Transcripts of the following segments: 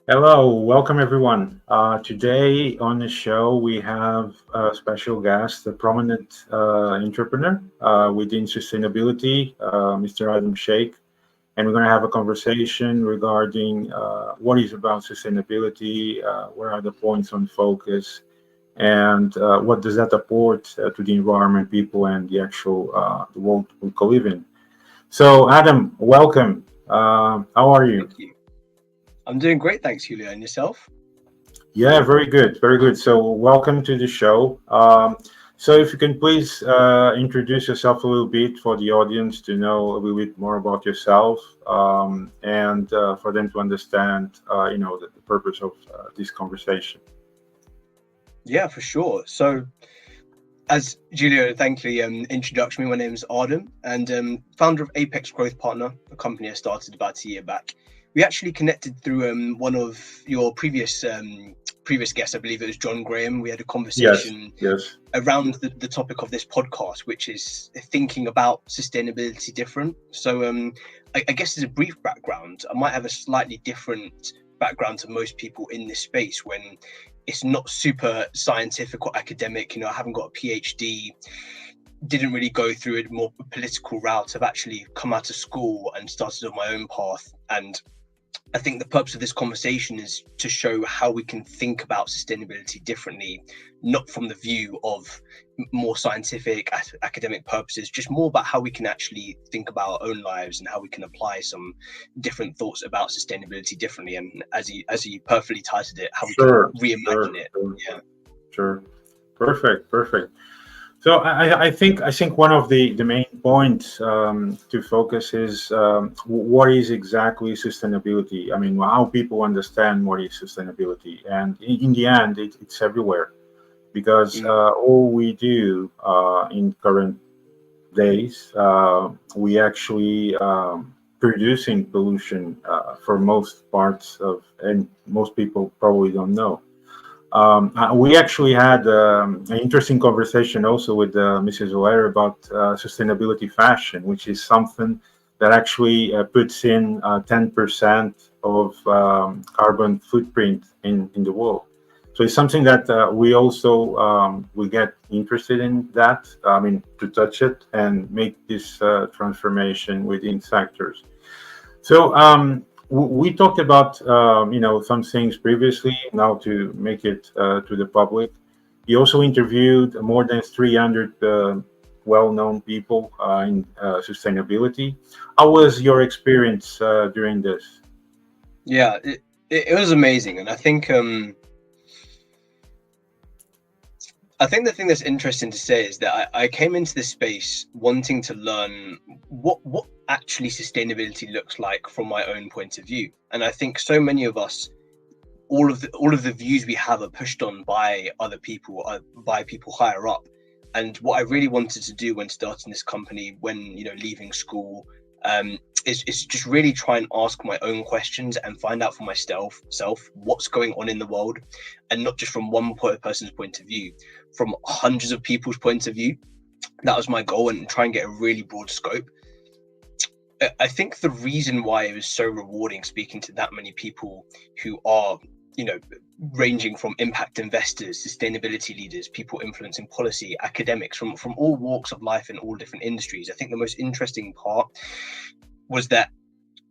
Hello, welcome everyone. Today on the show, we have a special guest, a prominent entrepreneur within sustainability, Mr. Aadam Sheick. And we're going to have a conversation regarding what is about sustainability, where are the points on focus, and what does that support to the environment, people, and the actual the world we live in. So, Adam, welcome. How are you? Thank you. I'm doing great, thanks, Julio. And yourself? Yeah, very good, very good. So, welcome to the show. So, if you can please introduce yourself a little bit for the audience to know a little bit more about yourself, and for them to understand, the purpose of this conversation. Yeah, for sure. So, as Julio thankfully introduced me, my name is Aadam, and founder of Apex Growth Partner, a company I started about a year back. We actually connected through one of your previous guests. I believe it was John Graham. We had a Yes, conversation yes, around the topic of this podcast, which is thinking about sustainability different. So I guess as a brief background, I might have a slightly different background to most people in this space when it's not super scientific or academic. I haven't got a PhD, didn't really go through a more political route. I've actually come out of school and started on my own path. And I think the purpose of this conversation is to show how we can think about sustainability differently, not from the view of more scientific academic purposes, just more about how we can actually think about our own lives and how we can apply some different thoughts about sustainability differently. And as he perfectly titled it, how we can sure, reimagine it. sure, Yeah. sure. Perfect, perfect. So I think one of the main points to focus is what is exactly sustainability. I mean, how people understand what is sustainability, and in the end, it's everywhere because Mm. all we do in current days, we actually producing pollution for most parts of, and most people probably don't know. We actually had an interesting conversation also with Mrs. O'Leary about sustainability fashion, which is something that actually puts in 10% of carbon footprint in the world. So it's something that we also we get interested in that. I mean, to touch it and make this transformation within sectors. So we talked about some things previously. Now to make it to the public, you also interviewed more than 300 well-known people in sustainability. How was your experience during this? Yeah, it was amazing. And I think the thing that's interesting to say is that I came into this space wanting to learn what actually sustainability looks like from my own point of view. And I think so many of us, all of the views we have are pushed on by other people, by people higher up. And what I really wanted to do when starting this company, when leaving school, is just really try and ask my own questions and find out for myself what's going on in the world, and not just from one person's point of view, from hundreds of people's point of view. That was my goal, and try and get a really broad scope. I think the reason why it was so rewarding speaking to that many people who are, ranging from impact investors, sustainability leaders, people influencing policy, academics from all walks of life in all different industries. I think the most interesting part was that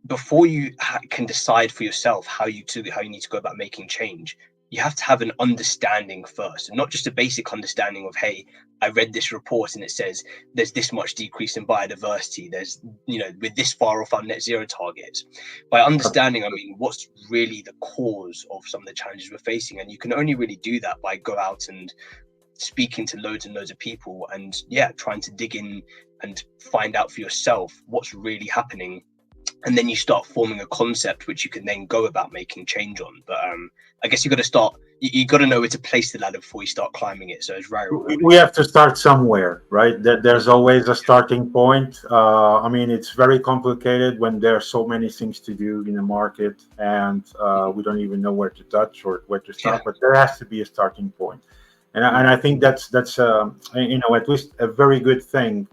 before you can decide for yourself how you need to go about making change, you have to have an understanding first, and not just a basic understanding of, hey, I read this report and it says there's this much decrease in biodiversity, there's we're this far off our net zero targets. By understanding, I mean what's really the cause of some of the challenges we're facing, and you can only really do that by go out and speaking to loads and loads of people, and trying to dig in and find out for yourself what's really happening. And then you start forming a concept which you can then go about making change on. But I guess you got to start, you got to know where to place the ladder before you start climbing it. So it's very rewarding. We have to start somewhere, right? There's always a starting point. I mean, it's very complicated when there are so many things to do in the market, and we don't even know where to touch or where to Yeah. start. But there has to be a starting point, and I think that's at least a very good thing.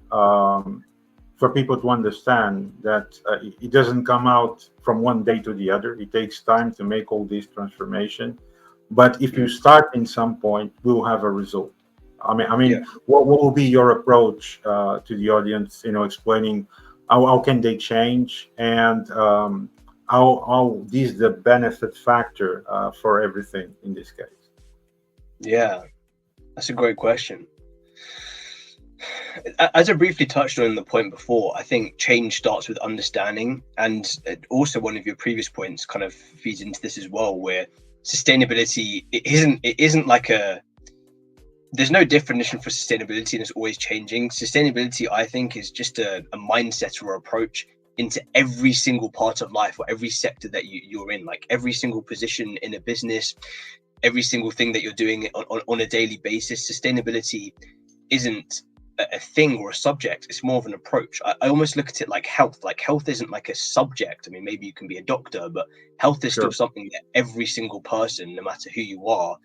for people to understand that it doesn't come out from one day to the other. It takes time to make all this transformation. But if you start in some point, we'll have a result. Yeah. What will be your approach to the audience? Explaining how can they change, and how this the benefit factor for everything in this case. Yeah, that's a great question. As I briefly touched on in the point before, I think change starts with understanding, and also one of your previous points kind of feeds into this as well, where sustainability it isn't like there's no definition for sustainability, and it's always changing. Sustainability, I think, is just a mindset or approach into every single part of life, or every sector that you're in, like every single position in a business, every single thing that you're doing on a daily basis. Sustainability isn't a thing or a subject, it's more of an approach. I almost look at it like health. Like health isn't like a subject. I mean, maybe you can be a doctor, but health is still Sure. something that every single person, no matter who you are,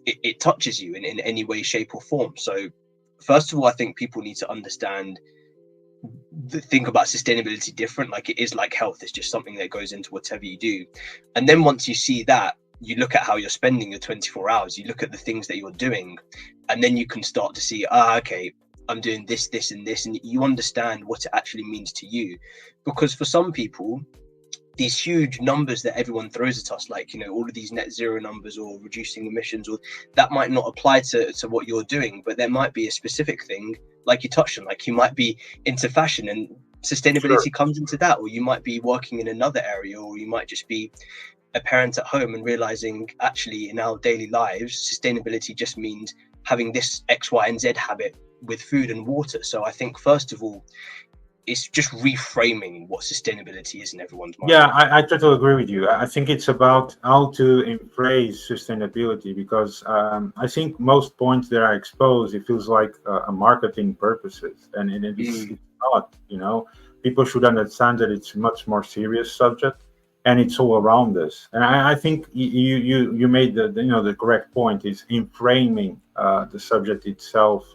it touches you in any way, shape, or form. So first of all, I think people need to understand, think about sustainability different. Like it is like health, it's just something that goes into whatever you do. And then once you see that, you look at how you're spending your 24 hours, you look at the things that you're doing, and then you can start to see, okay, I'm doing this, this, and this, and you understand what it actually means to you. Because for some people, these huge numbers that everyone throws at us, like, all of these net zero numbers or reducing emissions, or that might not apply to what you're doing, but there might be a specific thing, like you touched on, like you might be into fashion and Sure. sustainability comes into that, or you might be working in another area, or you might just be a parent at home and realizing actually in our daily lives, sustainability just means having this X, Y, and Z habit with food and water. So I think first of all, it's just reframing what sustainability is in everyone's Yeah, mind. I totally agree with you. I think it's about how to embrace sustainability, because I think most points that are exposed, it feels like a marketing purposes, and it's not. People should understand that it's much more serious subject, and it's all around us. And I think you made the correct point is in framing the subject itself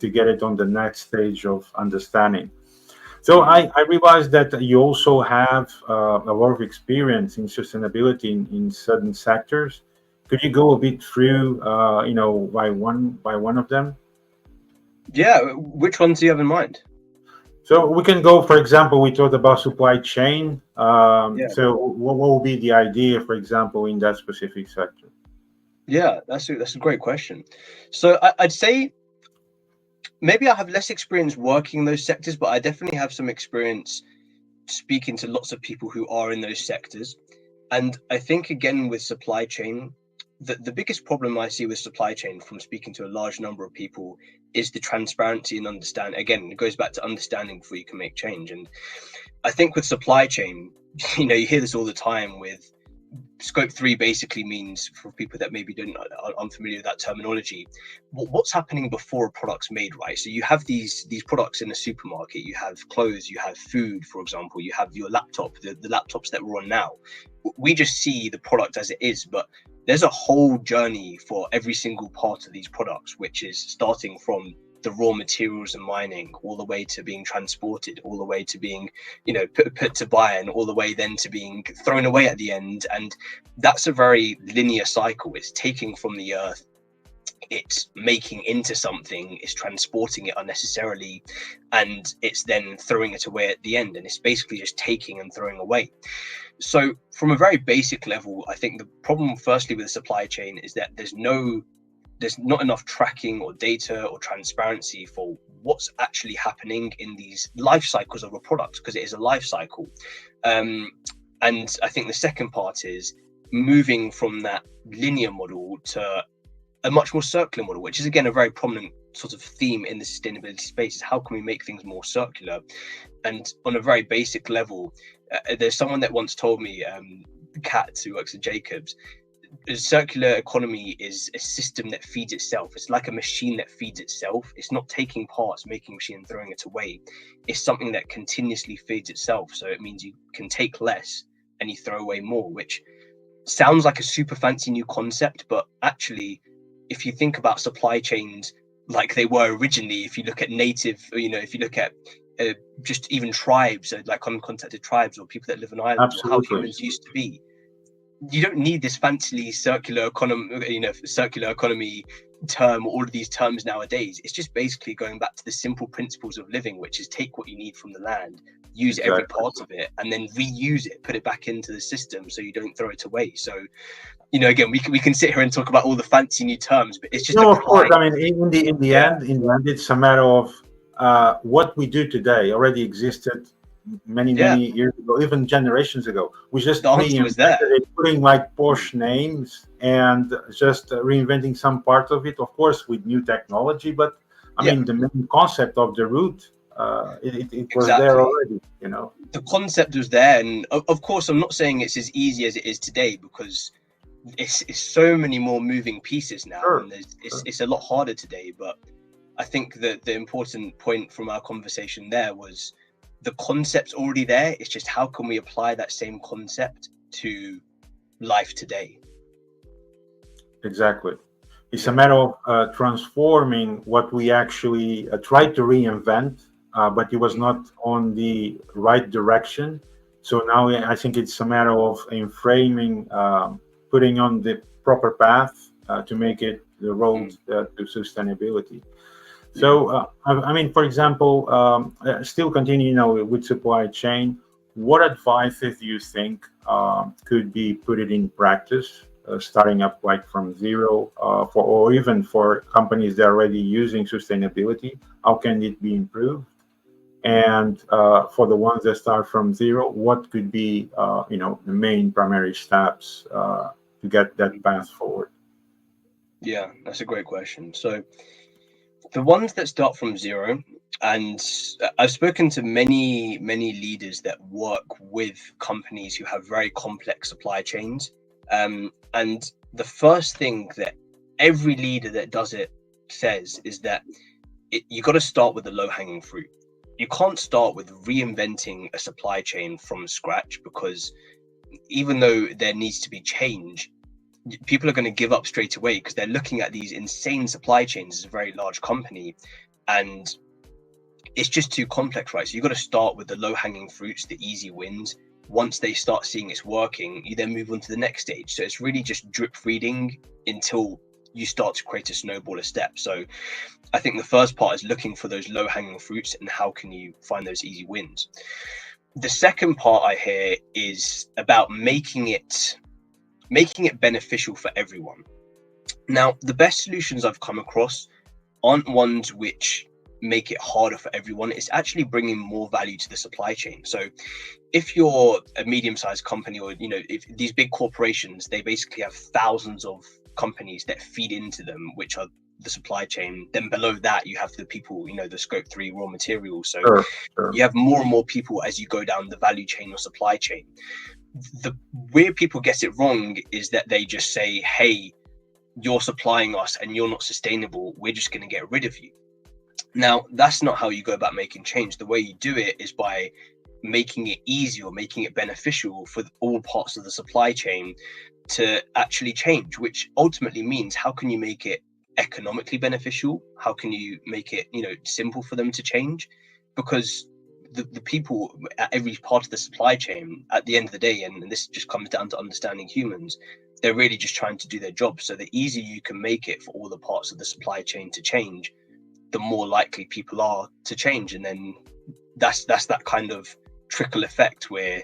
to get it on the next stage of understanding. So I realized that you also have a lot of experience in sustainability in certain sectors. Could you go a bit through, by one of them? Yeah, which ones do you have in mind? So we can go, for example, we talked about supply chain. Yeah, So what will be the idea, for example, in that specific sector? yeah, that's a great question. So I'd say maybe I have less experience working in those sectors, but I definitely have some experience speaking to lots of people who are in those sectors. And I think again with supply chain, the biggest problem I see with supply chain from speaking to a large number of people is the transparency and understand. Again, it goes back to understanding before you can make change. And I think with supply chain, you hear this all the time with scope 3 basically means, for people that maybe don't are unfamiliar with that terminology, what's happening before a product's made, right? So you have these products in a supermarket, you have clothes, you have food, for example, you have your laptop, the laptops that we're on now. We just see the product as it is, but there's a whole journey for every single part of these products, which is starting from the raw materials and mining, all the way to being transported, all the way to being, put to buy, and all the way then to being thrown away at the end. And that's a very linear cycle. It's taking from the earth, it's making into something, it's transporting it unnecessarily, and it's then throwing it away at the end. And it's basically just taking and throwing away. So from a very basic level, I think the problem firstly with the supply chain is that there's not enough tracking or data or transparency for what's actually happening in these life cycles of a product, because it is a life cycle. And I think the second part is moving from that linear model to a much more circular model, which is again a very prominent sort of theme in the sustainability space, is how can we make things more circular. And on a very basic level, there's someone that once told me, Kat, who works at Jacobs, a circular economy is a system that feeds itself. It's like a machine that feeds itself. It's not taking parts, making a machine and throwing it away. It's something that continuously feeds itself. So it means you can take less and you throw away more, which sounds like a super fancy new concept, but actually, if you think about supply chains like they were originally, if you look at native, if you look at just even tribes, like uncontacted tribes or people that live on islands, or how Absolutely. humans used to be. You don't need this fancy circular economy term, all of these terms nowadays. It's just basically going back to the simple principles of living, which is take what you need from the land, use every Exactly. part of it, and then reuse it, put it back into the system so you don't throw it away. So, you know, again, we can sit here and talk about all the fancy new terms, but it's just No, of course. applying. I mean, in the end, it's a matter of what we do today already existed many Yeah, years ago, even generations ago. We just the answer was there. reinvented it, putting like posh names and just reinventing some part of it, of course, with new technology. But I Yeah, mean, the main concept of the root, it was there exactly. already. You know. The concept was there, and of course, I'm not saying it's as easy as it is today, because it's so many more moving pieces now, Sure. and Sure. it's a lot harder today. But I think that the important point from our conversation there was the concept's already there. It's just how can we apply that same concept to life today? Exactly. It's a Yeah. matter of transforming what we actually tried to reinvent, but it was not on the right direction. So now I think it's a matter of in framing, putting on the proper path to make it the road Mm. to sustainability. Yeah. So, I mean, for example, still continue, with supply chain. What advices do you think could be put it in practice, starting up like from zero, or even for companies that are already using sustainability? How can it be improved? And for the ones that start from zero, what could be, the main primary steps to get that path forward? Yeah, that's a great question. So the ones that start from zero, and I've spoken to many leaders that work with companies who have very complex supply chains, and the first thing that every leader that does it says is that you got to start with the low hanging fruit. You can't start with reinventing a supply chain from scratch, because even though there needs to be change, people are going to give up straight away because they're looking at these insane supply chains as a very large company, and it's just too complex, right? So you've got to start with the low hanging fruits, the easy wins. Once they start seeing it's working, you then move on to the next stage. So it's really just drip feeding until you start to create a snowball of steps. So I think the first part is looking for those low hanging fruits and how can you find those easy wins. The second part I hear is about making it beneficial for everyone. Now, the best solutions I've come across aren't ones which make it harder for everyone. It's actually bringing more value to the supply chain. So if you're a medium-sized company, or if these big corporations, they basically have thousands of companies that feed into them, which are the supply chain. Then below that you have the people, the scope 3 raw materials. So Sure, sure. you have more and more people as you go down the value chain or supply chain. The where people get it wrong is that they just say, hey, you're supplying us and you're not sustainable, we're just going to get rid of you. Now, that's not how you go about making change. The way you do it is by making it easy or making it beneficial for all parts of the supply chain to actually change, which ultimately means how can you make it economically beneficial? How can you make it, simple for them to change? Because the people at every part of the supply chain, at the end of the day, and this just comes down to understanding humans, they're really just trying to do their job. So the easier you can make it for all the parts of the supply chain to change, the more likely people are to change. And then that's that kind of trickle effect where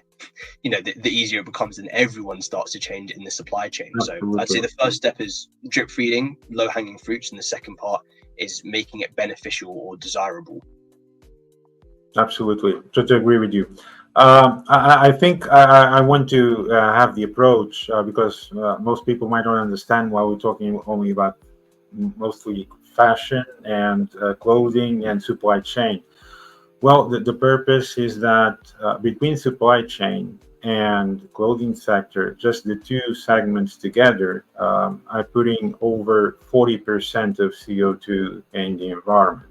the easier it becomes and everyone starts to change in the supply chain. So I'd say Absolutely. the first step is drip feeding, low hanging fruits, and the second part is making it beneficial or desirable. Absolutely. To agree with you. I think I want to have the approach because most people might not understand why we're talking only about mostly fashion and clothing and supply chain. Well, the purpose is that between supply chain and clothing sector, just the two segments together are putting over 40% of CO2 in the environment.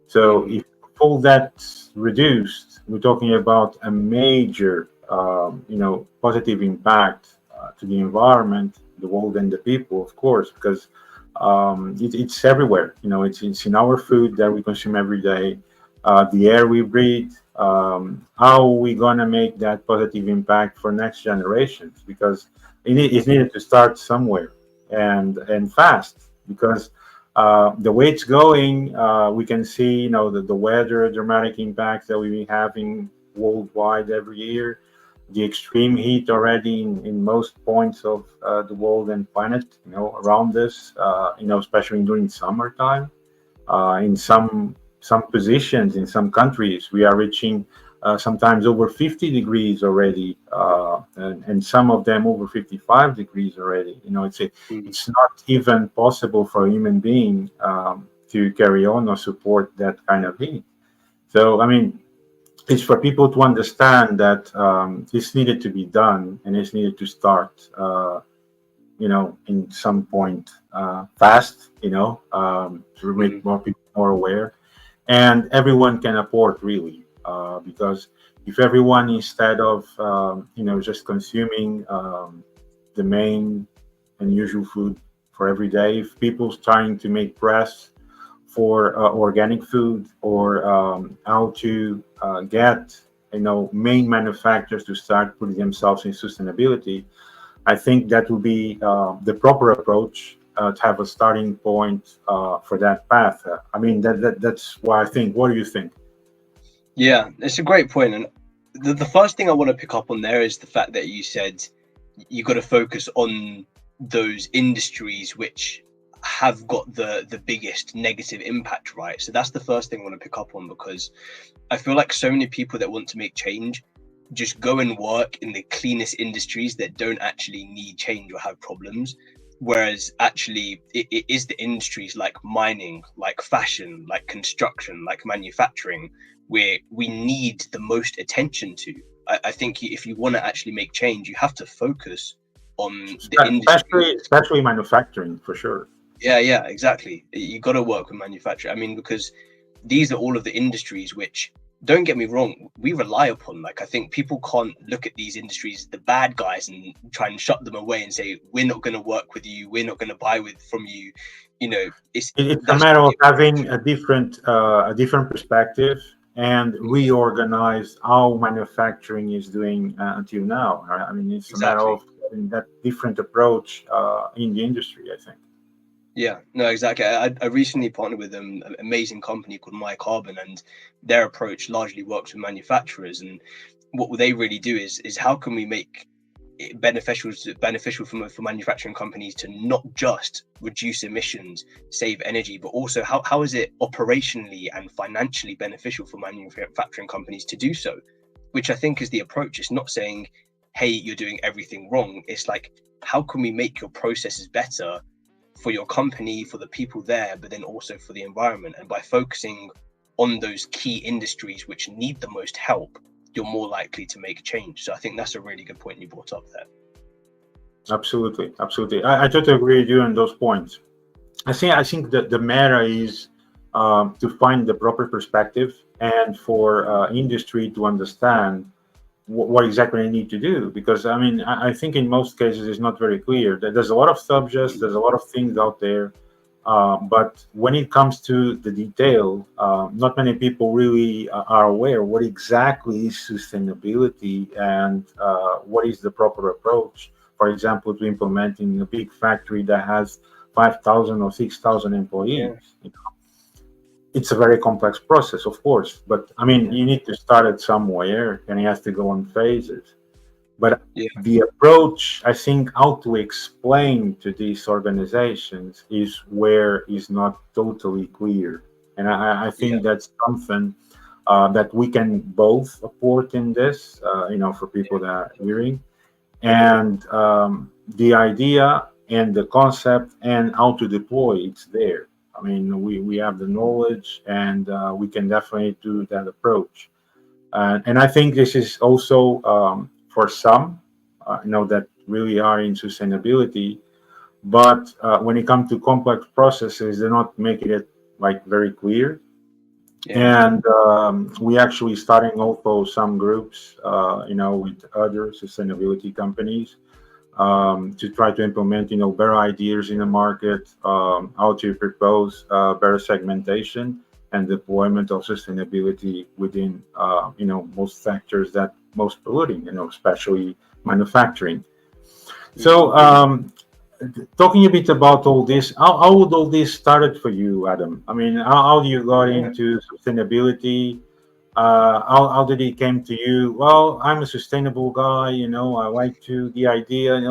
So if all that's reduced, we're talking about a major, positive impact to the environment, the world, and the people, of course, because it's everywhere. It's in our food that we consume every day. the air we breathe. How are we gonna make that positive impact for next generations? Because it's needed to start somewhere, and fast. Because the way it's going, we can see, the weather dramatic impacts that we've been having worldwide every year, the extreme heat already in most points of the world and planet, around us, especially during summertime. In some positions in some countries, we are reaching sometimes over 50 degrees already, and some of them over 55 degrees already. Mm. It's not even possible for a human being to carry on or support that kind of heat. So, I mean, it's for people to understand that this needed to be done, and it's needed to start, in some point fast, to make Mm. more people more aware, and everyone can afford really, because if everyone, instead of just consuming the main and usual food for every day, if people's trying to make press for organic food, or how to get main manufacturers to start putting themselves in sustainability, I think that would be the proper approach to have a starting point for that path. I mean, that's why I think. What do you think? Yeah, it's a great point. And the first thing I want to pick up on there is the fact that you said you got to focus on those industries which have got the biggest negative impact, right? So that's the first thing I want to pick up on, because I feel like so many people that want to make change just go and work in the cleanest industries that don't actually need change or have problems. Whereas actually, it is the industries like mining, like fashion, like construction, like manufacturing, where we need the most attention to. I think if you want to actually make change, you have to focus on the industries. Especially manufacturing, for sure. Yeah, exactly. You got to work with manufacturing. I mean, because these are all of the industries which, don't get me wrong, we rely upon. Like, I think people can't look at these industries, the bad guys, and try and shut them away and say, we're not going to work with you, we're not going to buy with from you. It's It's a that's matter not of the approach. having a different perspective, and reorganize how manufacturing is doing until now. Right? I mean, it's a matter Exactly. of having that different approach in the industry, I think. Yeah, no, exactly. I recently partnered with an amazing company called My Carbon, and their approach largely works with manufacturers. And what they really do is how can we make it beneficial for manufacturing companies to not just reduce emissions, save energy, but also how is it operationally and financially beneficial for manufacturing companies to do so? Which I think is the approach. It's not saying, hey, you're doing everything wrong. It's like, how can we make your processes better for your company, for the people there, but then also for the environment? And by focusing on those key industries which need the most help, you're more likely to make change. So I think that's a really good point you brought up there. Absolutely, absolutely. I totally agree with you on those points. I think that the matter is to find the proper perspective, and for industry to understand what exactly they need to do. Because I mean, I think in most cases it's not very clear. There's a lot of subjects, there's a lot of things out there, but when it comes to the detail, not many people really are aware what exactly is sustainability, and what is the proper approach. For example, to implementing a big factory that has 5,000 or 6,000 Yeah, employees. It's a very complex process, of course, but I mean, yeah, you need to start it somewhere, and it has to go on phases. But yeah, the approach, I think, how to explain to these organizations is where is not totally clear. And I yeah, think that's something that we can both support in this, for people that are hearing. And the idea and the concept and how to deploy it's there. I mean, we have the knowledge, and we can definitely do that approach. And I think this is also for some, that really are in sustainability. But when it comes to complex processes, they're not making it like very clear. yeah, And we actually starting also some groups, with other sustainability companies, to try to implement, better ideas in the market, how to propose better segmentation, and deployment of sustainability within, most sectors that most polluting, especially manufacturing. So, talking a bit about all this, how would all this started for you, Adam? I mean, how you got into sustainability? How did it came to you? Well, I'm a sustainable guy, I like to the idea,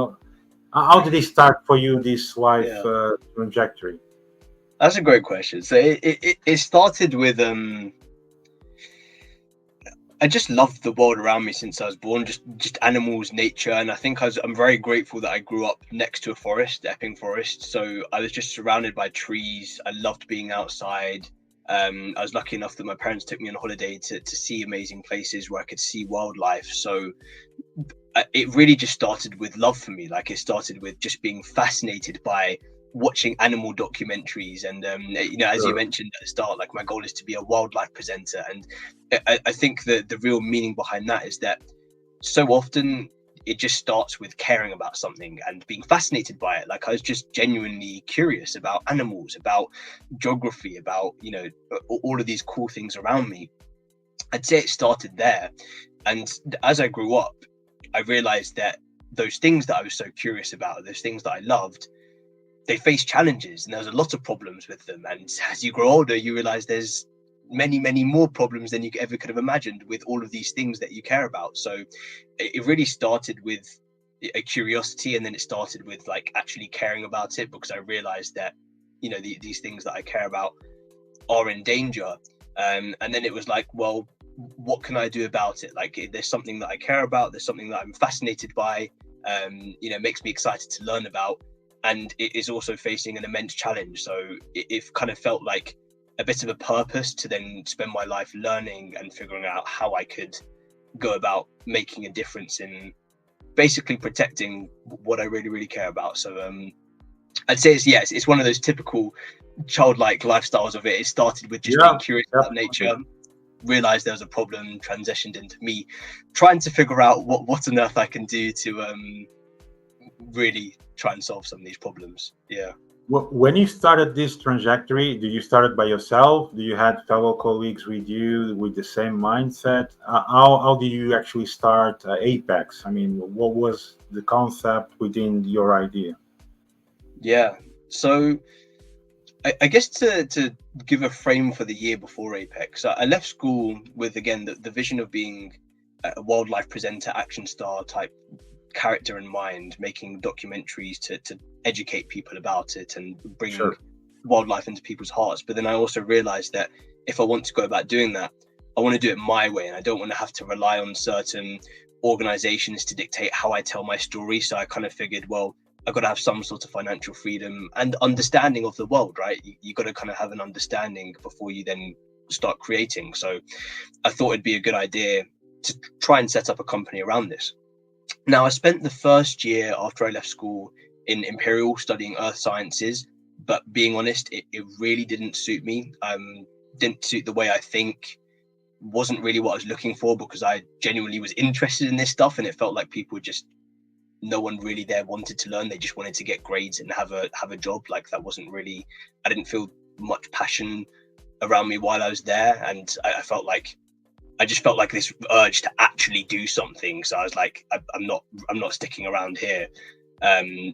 how did it start for you, this life Yeah, trajectory? that's a great question. So it started with I just loved the world around me since I was born, just animals, nature, and I think I'm very grateful that I grew up next to a forest, Epping Forest. So I was just surrounded by trees. I loved being outside. I was lucky enough that my parents took me on holiday to see amazing places where I could see wildlife. So it really just started with love for me. Like, it started with just being fascinated by watching animal documentaries, and as you Sure. mentioned at the start, like, my goal is to be a wildlife presenter. And I think the real meaning behind that is that so often it just starts with caring about something and being fascinated by it. Like, I was just genuinely curious about animals, about geography, about all of these cool things around me. I'd say it started there. And as I grew up, I realized that those things that I was so curious about, those things that I loved, they face challenges, and there's a lot of problems with them. And as you grow older, you realize there's many, many more problems than you ever could have imagined with all of these things that you care about. So it really started with a curiosity, and then it started with, like, actually caring about it, because I realized that these things that I care about are in danger. And then it was like, well, what can I do about it? Like, there's something that I care about, there's something that I'm fascinated by, makes me excited to learn about, and it is also facing an immense challenge. So it kind of felt like a bit of a purpose to then spend my life learning and figuring out how I could go about making a difference in basically protecting what I really, really care about. So I'd say it's one of those typical childlike lifestyles of it. It started with just being Yeah, curious about definitely. nature, realized there was a problem, transitioned into me trying to figure out what on earth I can do to really try and solve some of these problems. Yeah. When you started this trajectory, do you start it by yourself? Do you had fellow colleagues with you with the same mindset? How do you actually start Apex? I mean, what was the concept within your idea? Yeah. So I guess to give a frame for the year before Apex, I left school with, again, the vision of being a wildlife presenter, action star type character in mind, making documentaries to educate people about it and bring Sure. wildlife into people's hearts. But then I also realized that if I want to go about doing that, I want to do it my way, and I don't want to have to rely on certain organizations to dictate how I tell my story. So I kind of figured, well, I've got to have some sort of financial freedom and understanding of the world, right? You got to kind of have an understanding before you then start creating. So I thought it'd be a good idea to try and set up a company around this. Now, I spent the first year after I left school in Imperial studying earth sciences, but being honest, it really didn't suit me. Didn't suit the way I think, wasn't really what I was looking for, because I genuinely was interested in this stuff, and it felt like people just, no one really there wanted to learn. They just wanted to get grades and have a job. Like, that wasn't really, I didn't feel much passion around me while I was there, and I just felt like this urge to actually do something. So I was like, I'm not sticking around here.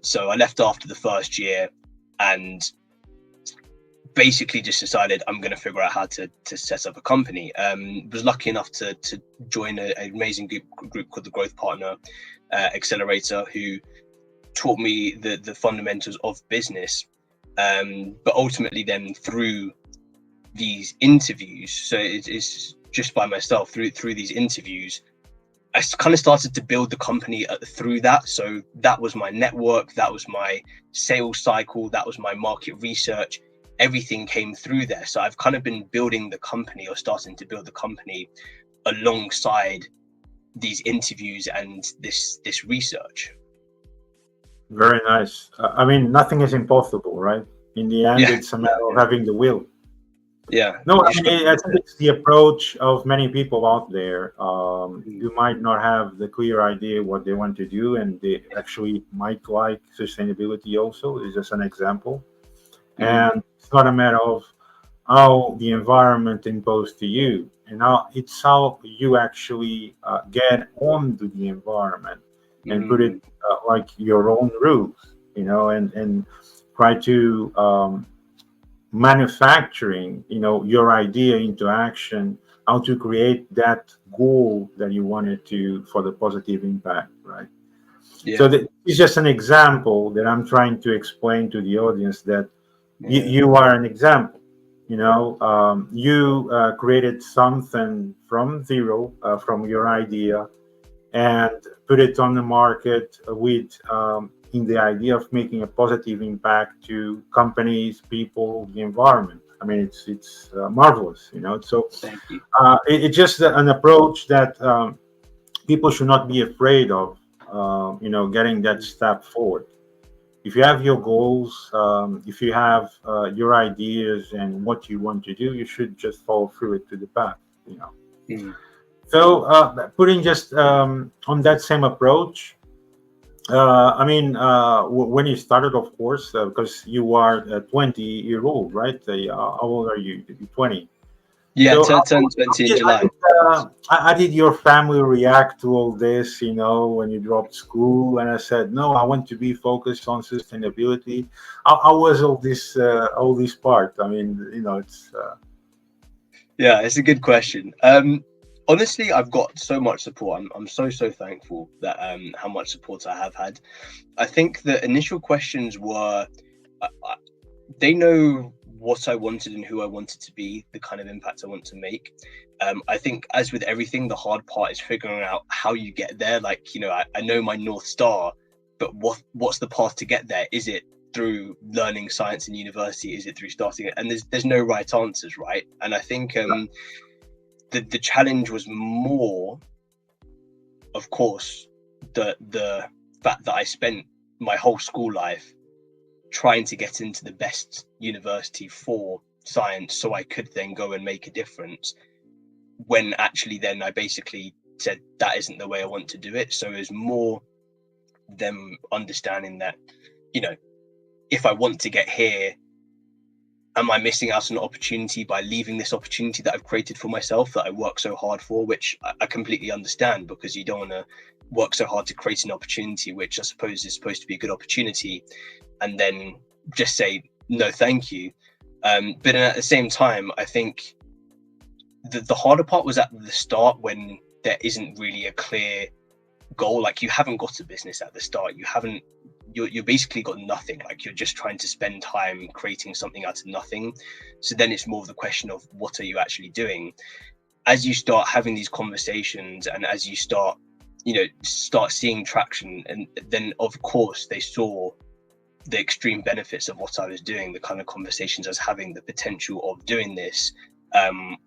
So I left after the first year, and basically just decided I'm going to figure out how to set up a company. Was lucky enough to join an amazing group called the Growth Partner Accelerator, who taught me the fundamentals of business. But ultimately, then through these interviews, so it's just by myself, through these interviews, I kind of started to build the company through that. So that was my network, that was my sales cycle, that was my market research. Everything came through there. So I've kind of been building the company, or starting to build the company, alongside these interviews and this research. Very nice. I mean, nothing is impossible, right? In the end, Yeah, it's a matter of having the will. yeah. No, You I just got to mean, I commit think to it's the approach of many people out there it. who might not have the clear idea what they want to do, and they actually might like sustainability also. Is just an example. Mm-hmm. And it's not a matter of how the environment imposed to you, and how it's how you actually get onto the environment and put it Mm, like your own rules, and try to manufacturing, your idea into action, how to create that goal that you wanted to for the positive impact, right? yeah, So that is just an example that I'm trying to explain to the audience that yeah, you are an example. You created something from zero, from your idea, and put it on the market with in the idea of making a positive impact to companies, people, the environment. I mean, it's marvelous. So thank you. it's just an approach that people should not be afraid of. Getting that step forward. If you have your goals, if you have your ideas and what you want to do, you should just follow through it to the path. You know. Mm. So putting just on that same approach, I mean, when you started, of course, because you are 20-year-old, right? How old are you? You're 20. Yeah, So turned 20 in July. how did your family react to all this? When you dropped school, and I said, no, I want to be focused on sustainability. How was all this part? I mean, it's Yeah, it's a good question. Honestly, I've got so much support. I'm so thankful that how much support I have had. I think the initial questions were, they know what I wanted and who I wanted to be, the kind of impact I want to make. I think, as with everything, the hard part is figuring out how you get there. Like, I know my North Star, but what's the path to get there? Is it through learning science in university? Is it through starting it? And there's no right answers, right? And I think the challenge was more, of course, the fact that I spent my whole school life trying to get into the best university for science so I could then go and make a difference, when actually then I basically said that isn't the way I want to do it. So it's more them understanding that, if I want to get here, am I missing out on an opportunity by leaving this opportunity that I've created for myself, that I work so hard for, which I completely understand, because you don't want to work so hard to create an opportunity which I suppose is supposed to be a good opportunity, and then just say no thank you. But at the same time, I think the harder part was at the start, when there isn't really a clear goal. Like, you haven't got a business at the start, you're basically got nothing. Like, you're just trying to spend time creating something out of nothing. So then it's more of the question of, what are you actually doing? As you start having these conversations, and as you start seeing traction, and then of course they saw the extreme benefits of what I was doing, the kind of conversations I was having, the potential of doing this,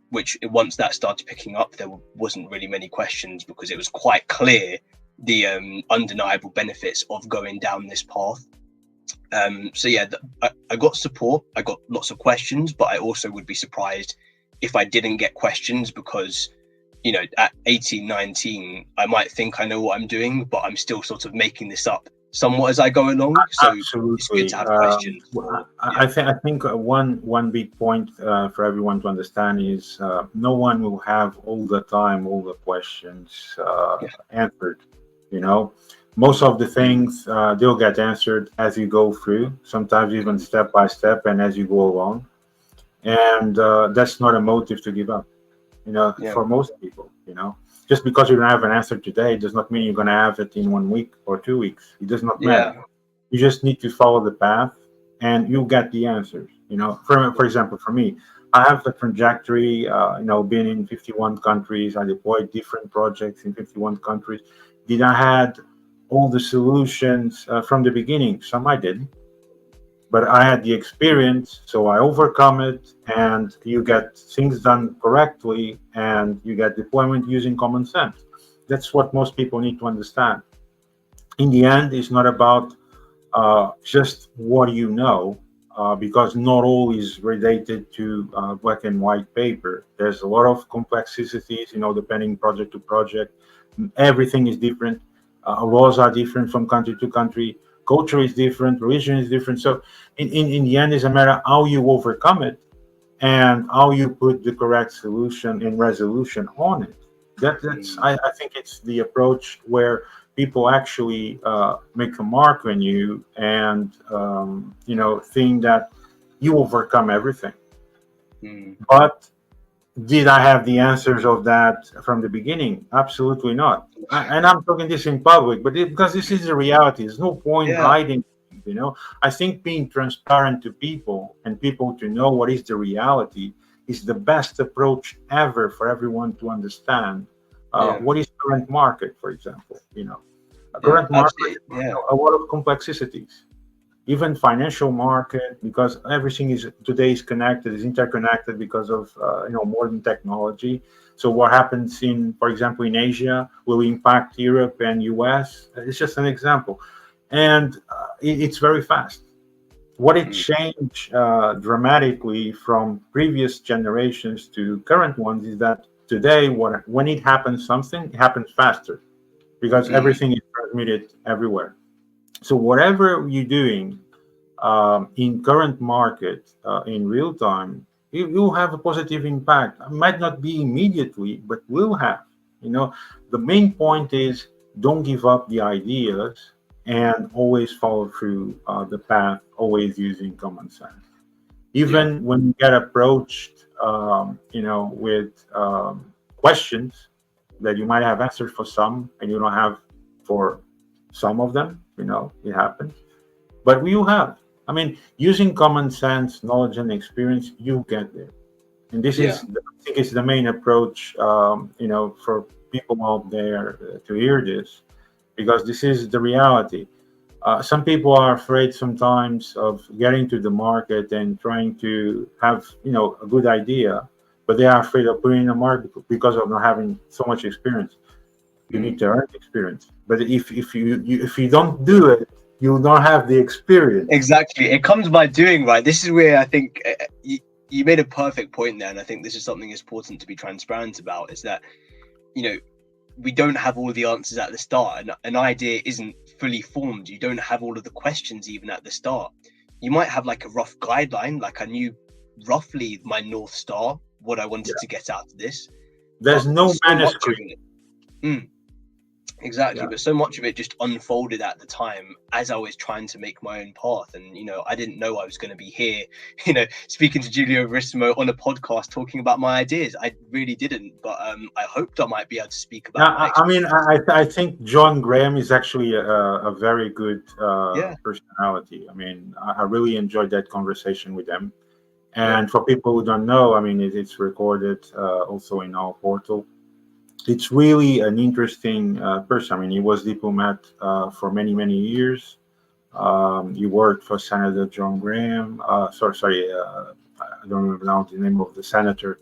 which once that started picking up, there wasn't really many questions, because it was quite clear the undeniable benefits of going down this path. So yeah, I got support, I got lots of questions, but I also would be surprised if I didn't get questions, because at 18, 19, I might think I know what I'm doing, but I'm still sort of making this up somewhat as I go along. So it's good to absolutely. have questions for, I think one big point for everyone to understand is no one will have all the time all the questions yeah, answered. You know, most of the things they'll get answered as you go through, sometimes even step by step, and as you go along. And that's not a motive to give up. yeah, For most people, just because you don't have an answer today does not mean you're going to have it in 1 week or 2 weeks. It does not matter. yeah, You just need to follow the path, and you'll get the answers. For example, for me, I have a trajectory. Been in 51 countries. I deployed different projects in 51 countries. Did I had all the solutions from the beginning? Some I didn't, but I had the experience, so I overcome it, and you get things done correctly, and you get deployment using common sense. That's what most people need to understand. In the end, it's not about just what you know, because not all is related to black and white paper. There's a lot of complexities, depending project to project. Everything is different. Laws are different from country to country. Culture is different. Religion is different. So, in the end, it's a matter how you overcome it, and how you put the correct solution and resolution on it. That's I think it's the approach where people actually make a mark on you and think that you overcome everything. Mm. But did I have the answers of that from the beginning? Absolutely not. And I'm talking this in public, but because this is the reality, there's no point Yeah. hiding. I think being transparent to people and people to know what is the reality is the best approach ever for everyone to understand Yeah. what is current market, for example. A Yeah. current market, Absolutely. Yeah. a lot of complexities, even financial market, because everything is today is connected, is interconnected because of modern technology. So what happens in, for example, in Asia will impact Europe and US. It's just an example, and it's very fast. What it Mm. changed dramatically from previous generations to current ones is that today, when it happens, something it happens faster because Mm. everything is transmitted everywhere. So whatever you're doing in current market in real time, it will have a positive impact. It might not be immediately, but will have. The main point is don't give up the ideas and always follow through the path, always using common sense. Yeah. Even when you get approached, with questions that you might have answers for some and you don't have for some of them, it happens, but you have. I mean, using common sense, knowledge, and experience, you get there. And this Yeah. is, I think, it's the main approach, for people out there to hear this, because this is the reality. Some people are afraid sometimes of getting to the market and trying to have, a good idea, but they are afraid of putting in the market because of not having so much experience. You Mm. need to earn experience. But if you don't do it, you don't have the experience. Exactly. It comes by doing, right? This is where I think you made a perfect point there, and I think this is something important to be transparent about. Is that we don't have all the answers at the start, and an idea isn't fully formed. You don't have all of the questions even at the start. You might have like a rough guideline, like I knew roughly my North Star, what I wanted to get out of this, but There's no so much of manuscript. it. Mm, exactly, Yeah. but so much of it just unfolded at the time as I was trying to make my own path. And I didn't know I was going to be here, speaking to Julio Verissimo on a podcast talking about my ideas. I really didn't, but I hoped I might be able to speak Yeah, about my I mean, experiences. I think John Graham is actually a very good Yeah. personality. I mean, I really enjoyed that conversation with him. Yeah. And for people who don't know, I mean, it's recorded also in our portal. It's really an interesting person. I mean, he was diplomat for many, many years. He worked for Senator John Graham. Sorry, I don't remember now the name of the senator.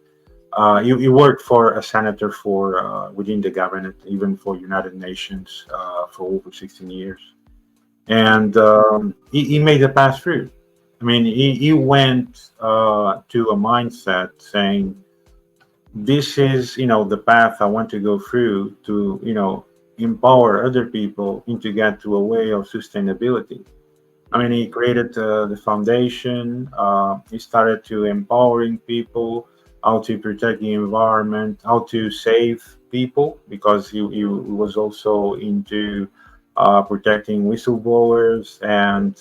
He worked for a senator for within the cabinet, even for United Nations for over 16 years. And he made a pass through. I mean, he went to a mindset saying, this is the path I want to go through to empower other people and to get to a way of sustainability. I mean, he created the foundation. He started to empowering people how to protect the environment, how to save people, because he was also into protecting whistleblowers and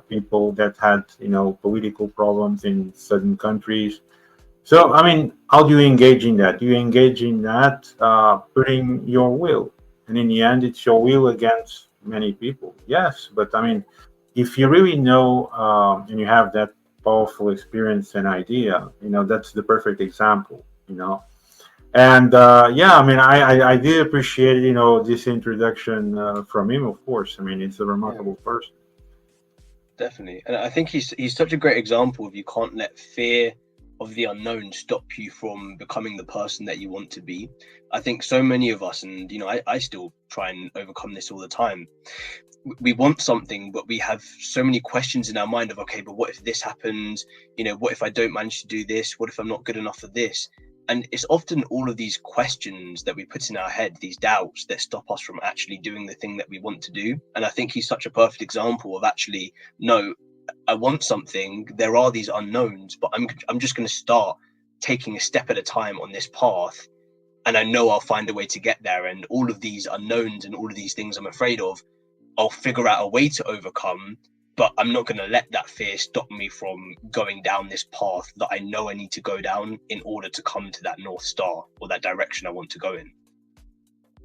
people that had political problems in certain countries. So, I mean, how do you engage in that? You engage in that putting your will. And in the end, it's your will against many people. Yes, but I mean, if you really know and you have that powerful experience and idea, that's the perfect example. And yeah, I mean, I did appreciate, this introduction from him, of course. I mean, it's a Yeah. remarkable person. Definitely, and I think he's such a great example of you can't let fear of the unknown stop you from becoming the person that you want to be. I think so many of us, and I still try and overcome this all the time. We want something, but we have so many questions in our mind of, okay, but what if this happens? What if I don't manage to do this? What if I'm not good enough for this? And it's often all of these questions that we put in our head, these doubts that stop us from actually doing the thing that we want to do. And I think he's such a perfect example of actually, no, I want something, there are these unknowns, but I'm just going to start taking a step at a time on this path, and I know I'll find a way to get there. And all of these unknowns and all of these things I'm afraid of, I'll figure out a way to overcome, but I'm not going to let that fear stop me from going down this path that I know I need to go down in order to come to that North Star or that direction I want to go in.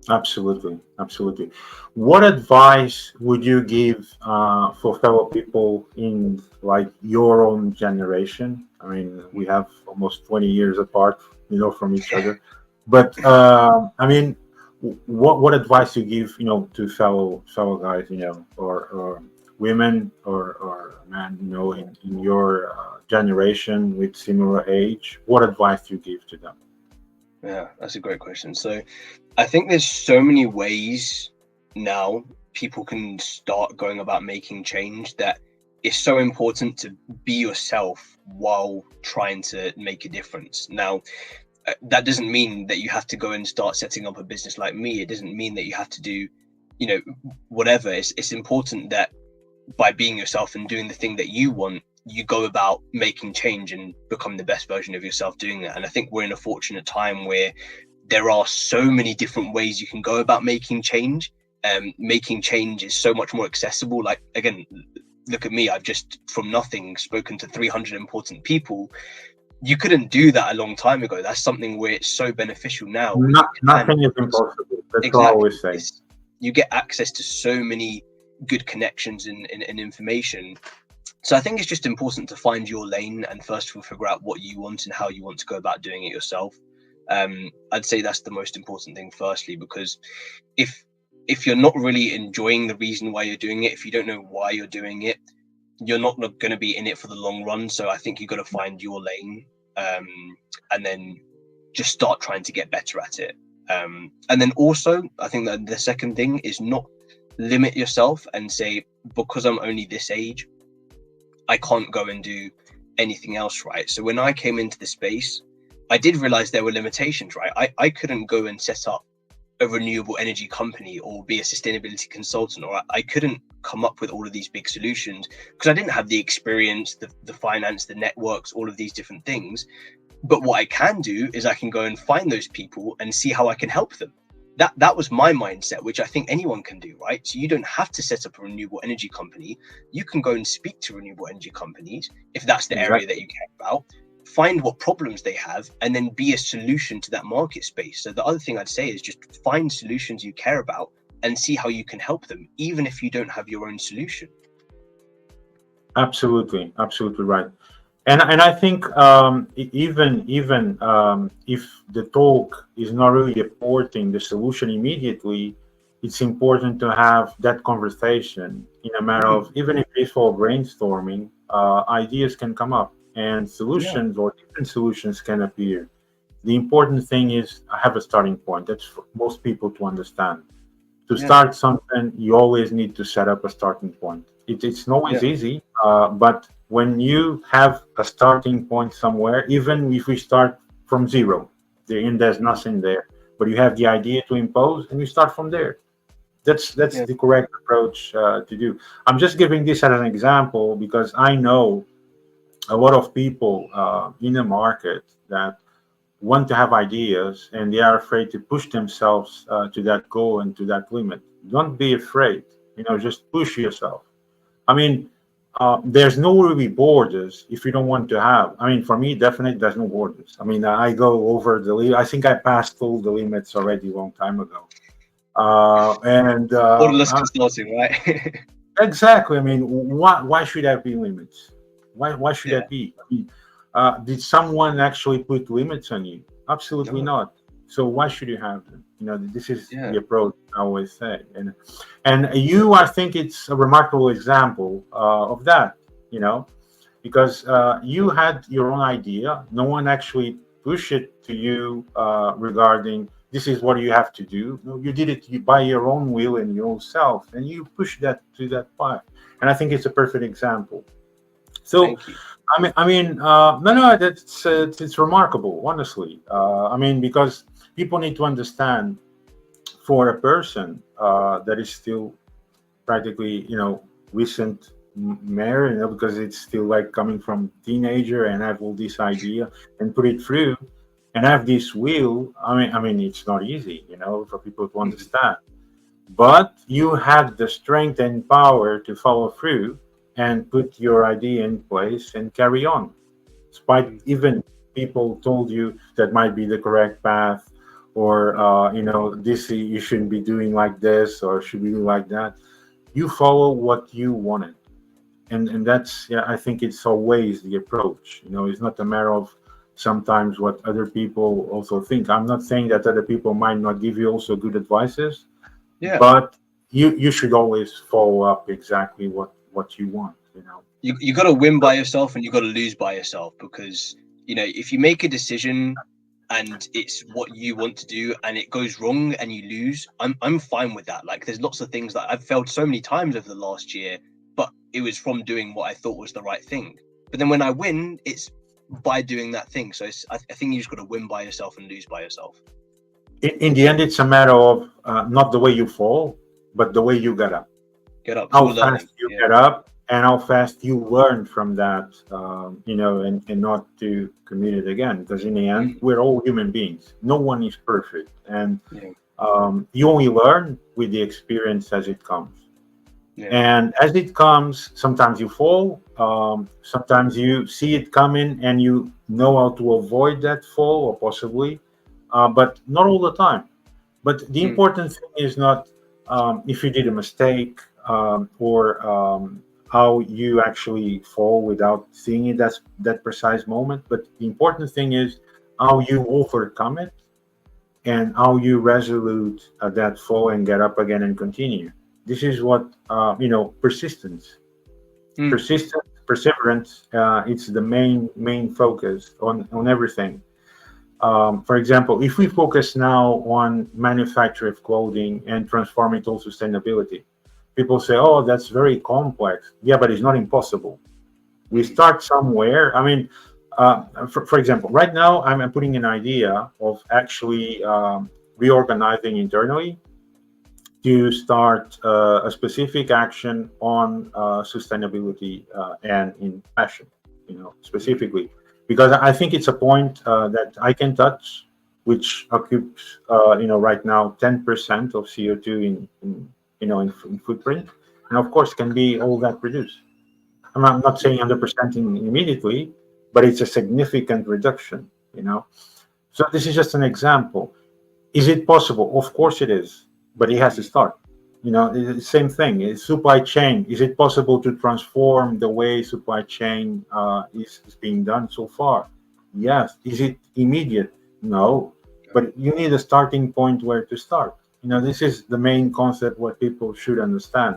Absolutely, absolutely. What advice would you give for fellow people in like your own generation? I mean, we have almost 20 years apart, from each other. But I mean, what advice you give, to fellow guys, or women or men, in your generation with similar age? What advice do you give to them? Yeah, that's a great question. So I think there's so many ways now people can start going about making change, that it's so important to be yourself while trying to make a difference. Now, that doesn't mean that you have to go and start setting up a business like me. It doesn't mean that you have to do, whatever. It's important that by being yourself and doing the thing that you want, you go about making change and become the best version of yourself doing that. And I think we're in a fortunate time where there are so many different ways you can go about making change. Making change is so much more accessible. Like, again, look at me. I've just from nothing spoken to 300 important people. You couldn't do that a long time ago. That's something where it's so beneficial now. Nothing is impossible. That's what I always say. You get access to so many good connections and information. So I think it's just important to find your lane and first of all figure out what you want and how you want to go about doing it yourself. I'd say that's the most important thing firstly, because if you're not really enjoying the reason why you're doing it, if you don't know why you're doing it, you're not going to be in it for the long run. So I think you've got to find your lane, and then just start trying to get better at it. And then also, I think that the second thing is not limit yourself and say, because I'm only this age, I can't go and do anything else, right? So when I came into the space, I did realize there were limitations, right? I couldn't go and set up a renewable energy company or be a sustainability consultant, or I couldn't come up with all of these big solutions because I didn't have the experience, the finance, the networks, all of these different things. But what I can do is I can go and find those people and see how I can help them. That was my mindset, which I think anyone can do, right? So you don't have to set up a renewable energy company. You can go and speak to renewable energy companies if that's the area that you care about. Find what problems they have and then be a solution to that market space. So the other thing I'd say is just find solutions you care about and see how you can help them, even if you don't have your own solution. Absolutely right. And I think even if the talk is not really apporting the solution immediately, it's important to have that conversation in a matter of, even if it's for brainstorming, ideas can come up and solutions or different solutions can appear. The important thing is I have a starting point. That's for most people to understand. To start something, you always need to set up a starting point. It's not always easy, but when you have a starting point somewhere, even if we start from zero, there's nothing there, but you have the idea to impose and you start from there. That's the correct approach to do. I'm just giving this as an example because I know a lot of people in the market that want to have ideas and they are afraid to push themselves to that goal and to that limit. Don't be afraid, just push yourself. I mean, there's no really borders if you don't want to have. I mean, for me, definitely there's no borders. I mean, I go over the limit. I think I passed all the limits already a long time ago. Borderless consulting, right? Exactly. I mean, why should there be limits? Why should that be? I mean, did someone actually put limits on you? Absolutely not. So why should you have them? This is the approach I always say. And you, I think it's a remarkable example of that, because you had your own idea. No one actually pushed it to you regarding this is what you have to do. No, you did it by your own will and your own self, and you pushed that to that path. And I think it's a perfect example. So, no, that's it's remarkable, honestly. I mean, because people need to understand, for a person that is still practically, recent nightmare, because it's still like coming from teenager and have all this idea and put it through and have this will. I mean, it's not easy, for people to Mm. understand. But you had the strength and power to follow through and put your idea in place and carry on, despite Mm. even people told you that might be the correct path, or this you shouldn't be doing like this or should be doing like that. You follow what you wanted, and that's, yeah, I think it's always the approach. It's not a matter of sometimes what other people also think. I'm not saying that other people might not give you also good advices, Yeah. but you should always follow up exactly what you want. You got to win by yourself and you got to lose by yourself, because if you make a decision and it's what you want to do and it goes wrong and you lose, I'm fine with that. Like, there's lots of things that I've failed so many times over the last year, but it was from doing what I thought was the right thing. But then when I win, it's by doing that thing. So I think you just got to win by yourself and lose by yourself. In the end, it's a matter of not the way you fall, but the way you get up. Get up. It's How all fast learning. you Yeah. get up and how fast you learn from that, and not to commit it again. Because in the end, Mm. we're all human beings. No one is perfect, and Yeah. you only learn with the experience as it comes. Yeah. And as it comes, sometimes you fall, sometimes you see it coming and you know how to avoid that fall, or possibly, but not all the time. But the Mm. important thing is not if you did a mistake, or how you actually fall without seeing it that's that precise moment. But the important thing is how you overcome it and how you resolute that fall and get up again and continue. This is what persistence, Mm. perseverance. It's the main focus on everything. For example, if we focus now on manufacture of clothing and transform it to sustainability, people say, "Oh, that's very complex." Yeah, but it's not impossible. We Mm. start somewhere. I mean, for example, right now I'm putting an idea of actually reorganizing internally to start a specific action on sustainability and in fashion, Mm. specifically, because I think it's a point that I can touch, which occupies, right now 10% of CO2 in footprint, and of course can be all that produced. I'm not saying 100% immediately, but it's a significant reduction. So this is just an example. Is it possible? Of course it is, but it has to Mm. start. It's the same thing. It's supply chain. Is it possible to transform the way supply chain is being done so far? Yes. Is it immediate? No. But you need a starting point where to start. This is the main concept what people should understand.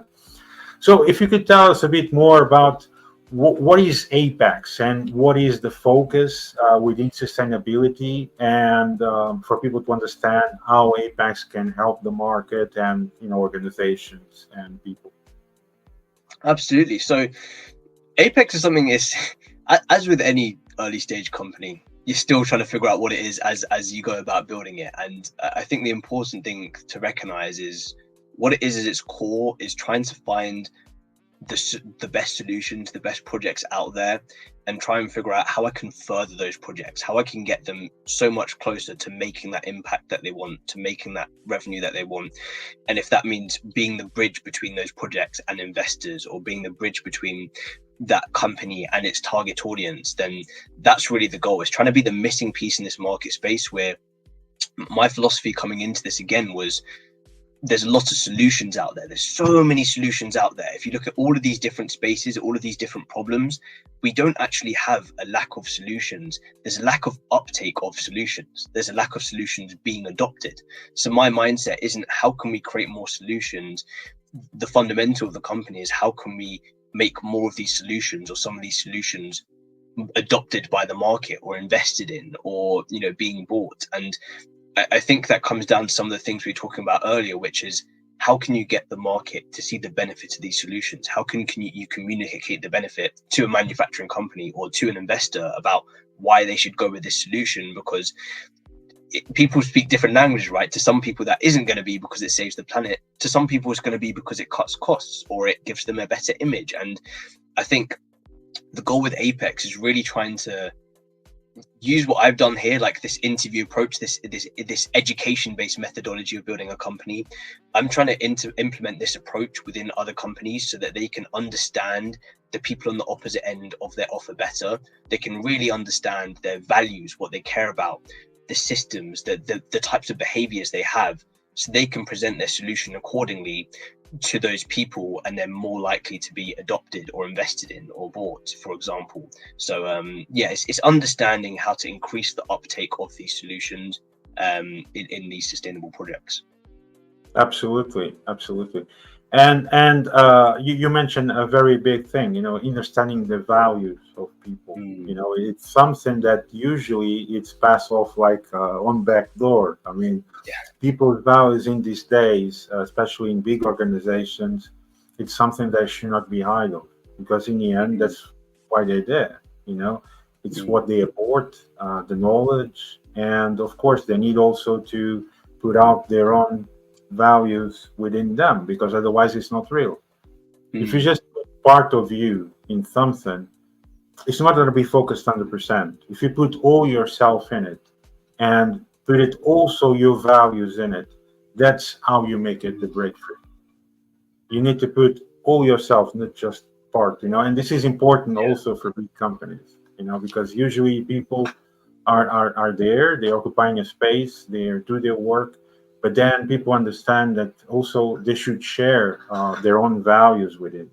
So, if you could tell us a bit more about what is Apex and what is the focus within sustainability, and for people to understand how Apex can help the market and organizations and people. Absolutely. So Apex is something is as with any early stage company, you're still trying to figure out what it is as you go about building it. And I think the important thing to recognize is what it is at its core is trying to find the best solutions, the best projects out there, and try and figure out how I can further those projects, how I can get them so much closer to making that impact that they want, to making that revenue that they want. And if that means being the bridge between those projects and investors, or being the bridge between that company and its target audience, then that's really the goal, is trying to be the missing piece in this market space. Where my philosophy coming into this again was, there's a lot of solutions out there. There's so many solutions out there. If you look at all of these different spaces, all of these different problems, we don't actually have a lack of solutions. There's a lack of uptake of solutions. There's a lack of solutions being adopted. So my mindset isn't how can we create more solutions. The fundamental of the company is how can we make more of these solutions, or some of these solutions, adopted by the market or invested in, or being bought. And I think that comes down to some of the things we were talking about earlier, which is how can you get the market to see the benefits of these solutions? How can you communicate the benefit to a manufacturing company or to an investor about why they should go with this solution? Because people speak different languages, right? To some people that isn't going to be because it saves the planet. To some people it's going to be because it cuts costs or it gives them a better image. And I think the goal with Apex is really trying to use what I've done here, like this interview approach, this education-based methodology of building a company. I'm trying to implement this approach within other companies so that they can understand the people on the opposite end of their offer better. They can really understand their values, what they care about, the systems, the types of behaviors they have, so they can present their solution accordingly to those people, and they're more likely to be adopted or invested in or bought, for example. So it's understanding how to increase the uptake of these solutions in these sustainable projects. Absolutely. And you mentioned a very big thing, understanding the values of people. It's something that usually it's passed off like on back door. I mean, people's values in these days, especially in big organizations, it's something that should not be idle, because in the end, that's why they're there. It's what they apport, the knowledge, and of course, they need also to put out their own values within them, because otherwise it's not real. If you just put part of you in something, it's not going to be focused 100%. If you put all yourself in it and put it also your values in it, that's how you make it the breakthrough. You need to put all yourself, not just part, and this is important also for big companies, because usually people are there, they're occupying a space, they do their work. But then people understand that also they should share their own values with it.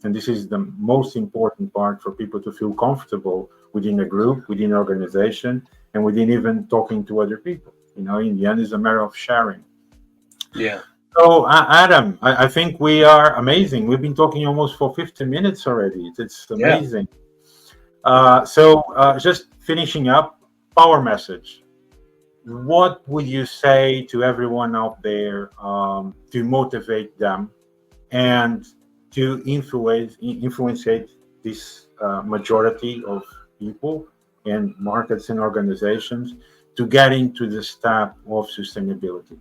And this is the most important part for people to feel comfortable within a group, within an organization, and within even talking to other people. In the end, it's a matter of sharing. Yeah. So, Adam, I think we are amazing. We've been talking almost for 50 minutes already. It's amazing. So just finishing up, power message. What would you say to everyone out there to motivate them and to influence this majority of people and markets and organizations to get into the step of sustainability?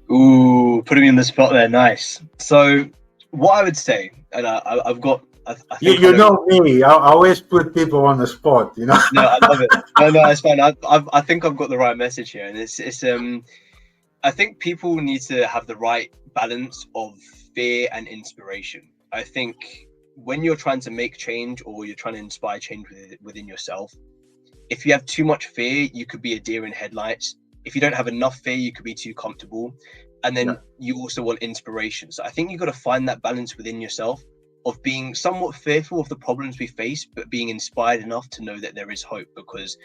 Ooh, putting me in the spot there, nice. So what I would say, and I've got, I think you know me, I always put people on the spot, No, I love it. No, it's fine. I think I've got the right message here, and it's I think people need to have the right balance of fear and inspiration. I think when you're trying to make change or you're trying to inspire change within yourself, if you have too much fear, you could be a deer in headlights. If you don't have enough fear, you could be too comfortable. And then you also want inspiration. So I think you've got to find that balance within yourself of being somewhat fearful of the problems we face, but being inspired enough to know that there is hope, because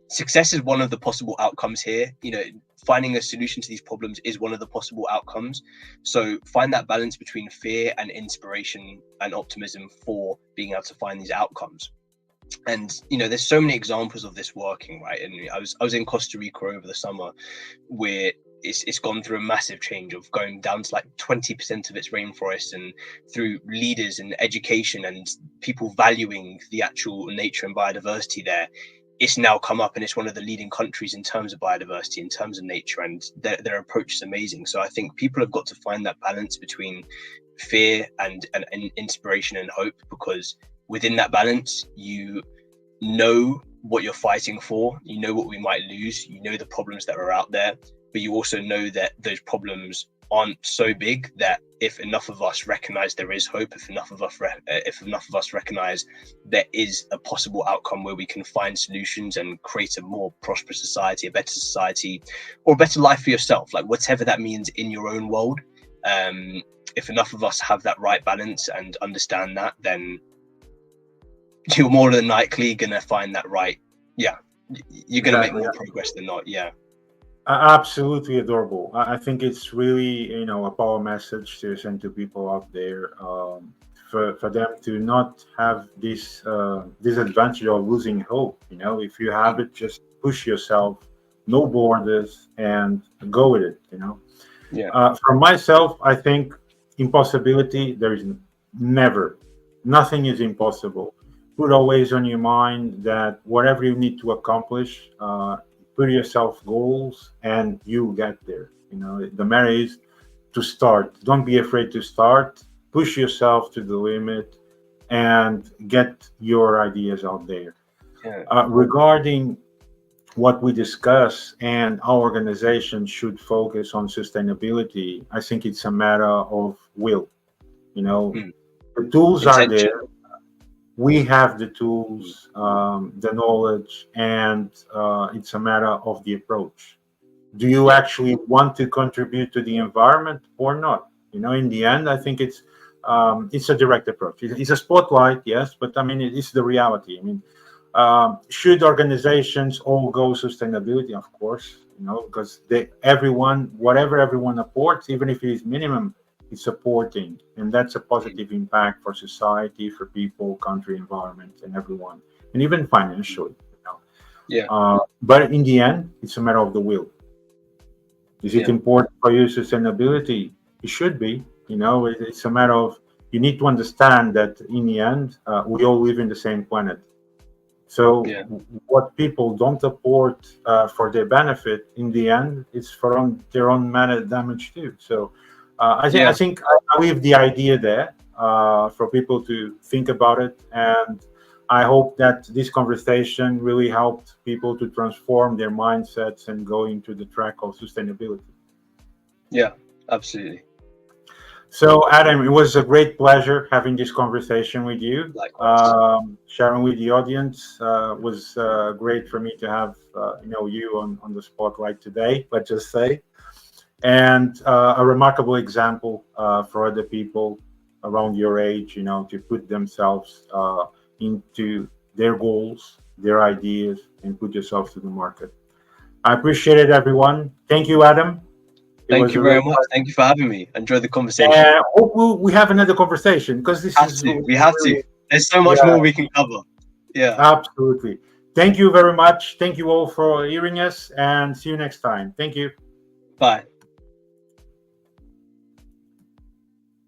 success is one of the possible outcomes here. Finding a solution to these problems is one of the possible outcomes. So find that balance between fear and inspiration and optimism for being able to find these outcomes. And there's so many examples of this working, right? And I was in Costa Rica over the summer, where it's gone through a massive change of going down to like 20% of its rainforest, and through leaders and education and people valuing the actual nature and biodiversity there, it's now come up and it's one of the leading countries in terms of biodiversity, in terms of nature, and their approach is amazing. So I think people have got to find that balance between fear and inspiration and hope, because within that balance, you know what you're fighting for, you know what we might lose, you know the problems that are out there, but you also know that those problems aren't so big that if enough of us recognize there is hope, if enough of us recognize there is a possible outcome where we can find solutions and create a more prosperous society, a better society, or a better life for yourself, like whatever that means in your own world. If enough of us have that right balance and understand that, then you're more than likely gonna find that right. You're gonna make more progress than not. Absolutely adorable. I think it's really, a power message to send to people out there, for them to not have this disadvantage of losing hope. If you have it, just push yourself, no borders, and go with it. For myself, I think impossibility, there is nothing is impossible. Put always on your mind that whatever you need to accomplish, put yourself goals, and you get there. The matter is to start. Don't be afraid to start. Push yourself to the limit and get your ideas out there. Yeah. Regarding what we discuss and our organization should focus on sustainability, I think it's a matter of will. The tools are Intention. there. We have the tools, the knowledge, and it's a matter of the approach. Do you actually want to contribute to the environment or not? In the end, I think it's a direct approach. It's a spotlight, yes, but I mean, it's the reality. I mean, should organizations all go sustainability? Of course, because whatever everyone supports, even if it is minimum, is supporting, and that's a positive impact for society, for people, country, environment, and everyone, and even financially. But in the end, it's a matter of the will. Is it important for you, sustainability? It should be. It's a matter of, you need to understand that in the end, we all live in the same planet. So what people don't support for their benefit, in the end, it's for their own damage too. So I think I leave the idea there for people to think about it, and I hope that this conversation really helped people to transform their mindsets and go into the track of sustainability. Yeah, absolutely. So, Adam, it was a great pleasure having this conversation with you. Likewise. Sharing with the audience was great for me to have you on the spotlight today, let's just say, and a remarkable example for other people around your age, to put themselves into their goals, their ideas, and put yourself to the market. I appreciate it, everyone. Thank you, Adam. Thank you very much. Thank you for having me. Enjoy the conversation. Hope we have another conversation, because this is we have to. There's so much more we can cover. Yeah. Absolutely. Thank you very much. Thank you all for hearing us, and see you next time. Thank you. Bye.